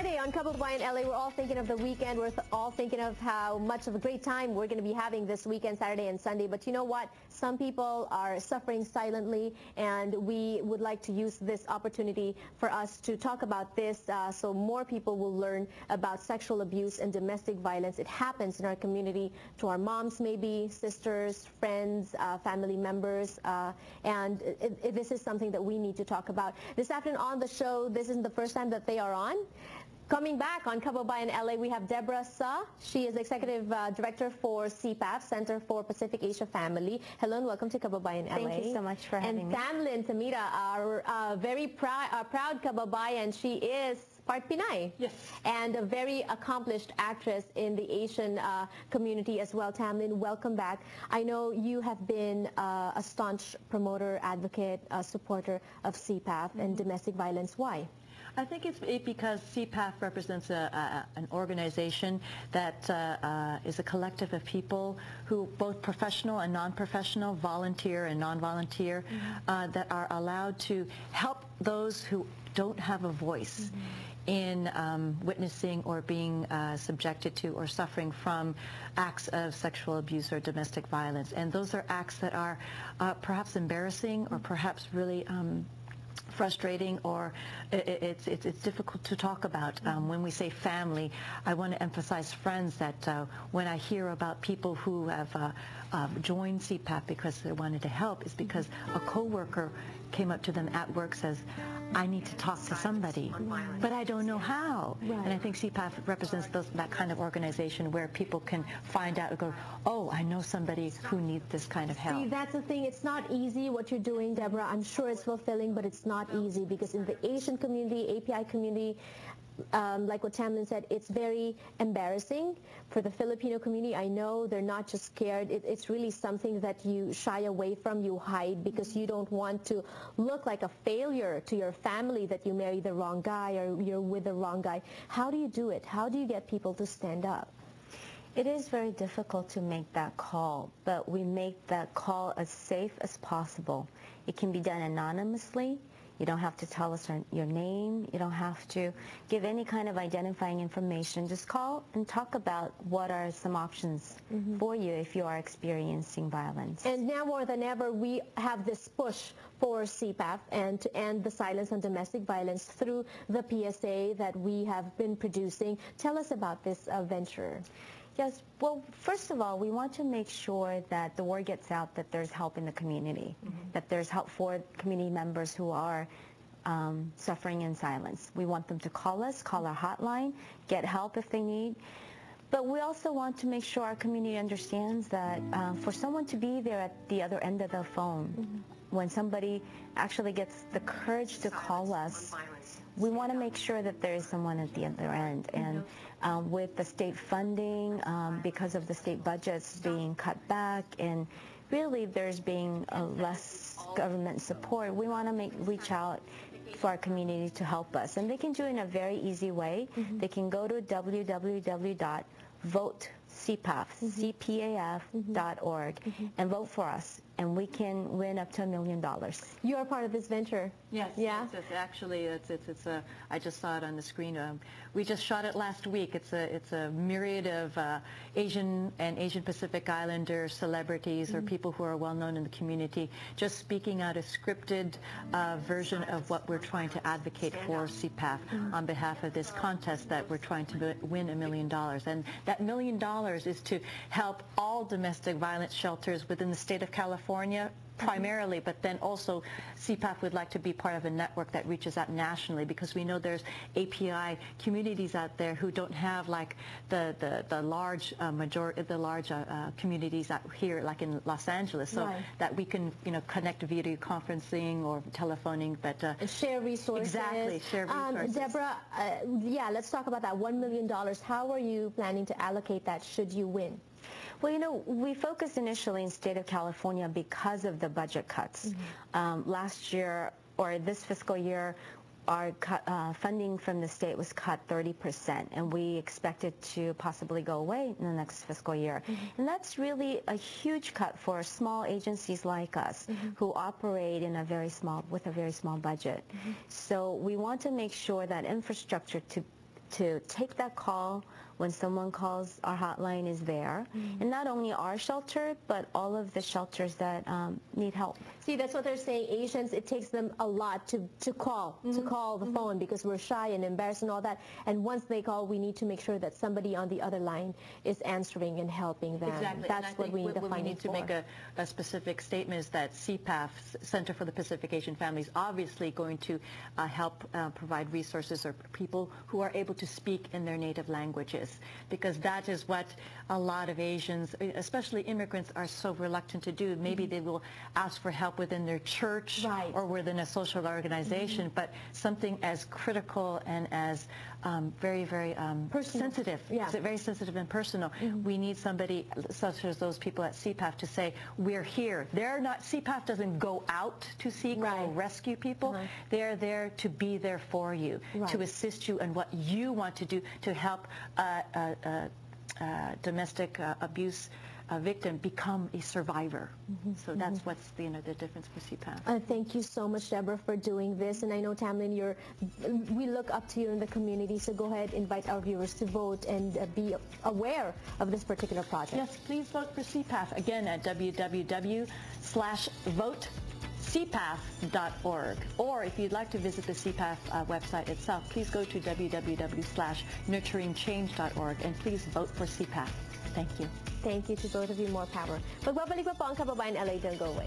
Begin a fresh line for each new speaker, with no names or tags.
Friday on Kababayan LA, we're all thinking of the weekend. We're all thinking of how much of a great time we're going to be having this weekend, Saturday and Sunday. But you know what? Some people are suffering silently, and we would like to use this opportunity for us to talk about this so more people will learn about sexual abuse and domestic violence. It happens in our community to our moms, maybe, sisters, friends, family members, and this is something that we need to talk about. This afternoon on the show, this isn't the first time that they are on. Coming back on Kababayan LA, we have Deborah Sa. She is Executive Director for CPAF, Center for Pacific Asia Family. Hello and welcome to Kababayan LA.
Thank you so much for having me.
And Tamlyn Tamira, our very proud Kababayan. She is part Pinay.
Yes.
And a very accomplished actress in the Asian community as well. Tamlyn, welcome back. I know you have been a staunch promoter, advocate, supporter of CPAF and domestic violence. Why?
I think it's because CPAF represents an organization that is a collective of people who, both professional and non-professional, volunteer and non-volunteer, that are allowed to help those who don't have a voice in witnessing or being subjected to or suffering from acts of sexual abuse or domestic violence. And those are acts that are perhaps embarrassing or perhaps really frustrating, or it's difficult to talk about. When we say family, I want to emphasize friends, that when I hear about people who have joined CPAF because they wanted to help, is because a coworker came up to them at work, says, I need to talk to somebody, but I don't know how.
Right.
And I think CPAF represents that kind of organization where people can find out and go, oh, I know somebody who needs this kind of help.
See, that's the thing. It's not easy what you're doing, Deborah. I'm sure it's fulfilling, but it's not easy because in the Asian community, API community, like what Tamlyn said, it's very embarrassing. For the Filipino community, I know they're not just scared. It's really something that you shy away from, you hide, because you don't want to look like a failure to your family that you married the wrong guy or you're with the wrong guy. How do you do it? How do you get people to stand up?
It is very difficult to make that call, but we make that call as safe as possible. It can be done anonymously. You don't have to tell us your name. You don't have to give any kind of identifying information. Just call and talk about what are some options for you if you are experiencing violence.
And now more than ever, we have this push for CPAF and to end the silence on domestic violence through the PSA that we have been producing. Tell us about this venture.
Yes, well, first of all, we want to make sure that the word gets out that there's help in the community, that there's help for community members who are suffering in silence. We want them to call us, call our hotline, get help if they need. But we also want to make sure our community understands that for someone to be there at the other end of the phone, when somebody actually gets the courage to call us, we want to make sure that there is someone at the other end. And with the state funding, because of the state budgets being cut back, and really there's being less government support, we want to reach out for our community to help us. And they can do it in a very easy way. They can go to www.votecpaf.org and vote for us, and we can win up to $1 million.
You are part of this venture.
Yes.
Yeah.
It's actually, I just saw it on the screen. We just shot it last week. It's a myriad of Asian and Asian Pacific Islander celebrities or people who are well known in the community, just speaking out a scripted version of what we're trying to advocate for CPAF on behalf of this contest that we're trying to win $1 million. And that $1 million is to help all domestic violence shelters within the state of California primarily, but then also CPAF would like to be part of a network that reaches out nationally, because we know there's API communities out there who don't have like the large communities out here, like in Los Angeles, so that we can connect video conferencing or telephoning, but
share resources.
Exactly, share resources.
Deborah, yeah, let's talk about that $1 million. How are you planning to allocate that should you win?
Well, we focused initially in the state of California because of the budget cuts. Last year, or this fiscal year, our funding from the state was cut 30%, and we expect it to possibly go away in the next fiscal year. And that's really a huge cut for small agencies like us who operate in with a very small budget. So we want to make sure that infrastructure to to take that call when someone calls. Our hotline is there. And not only our shelter, but all of the shelters that need help.
See, that's what they're saying. Asians, it takes them a lot to call the phone because we're shy and embarrassed and all that. And once they call, we need to make sure that somebody on the other line is answering and helping them.
Exactly.
That's what we need to find.
We need to make a specific statement is that CPAF, Center for the Pacific Asian Family, is obviously going to help provide resources or people who are able to speak in their native languages, because that is what a lot of Asians, especially immigrants, are so reluctant to do. Maybe they will ask for help within their church or within a social organization, but something as critical and as very, very sensitive, very sensitive and personal. We need somebody such as those people at CPAF to say, we're here. They're not, CPAF doesn't go out to seek or rescue people. They're there to be there for you, to assist you in what you want to do to help domestic abuse victim become a survivor. So that's what's the difference for CPAF.
Thank you so much, Deborah, for doing this. And I know, Tamlin, we look up to you in the community, so go ahead, invite our viewers to vote and be aware of this particular project.
Yes, please vote for CPAF, again, at www.votecpaf.org. Or if you'd like to visit the CPAF website itself, please go to www.nurturingchange.org and please vote for CPAF. Thank you.
Thank you to both of you. More power. Magbabalik pa po ang Kababayan LA. Don't go away.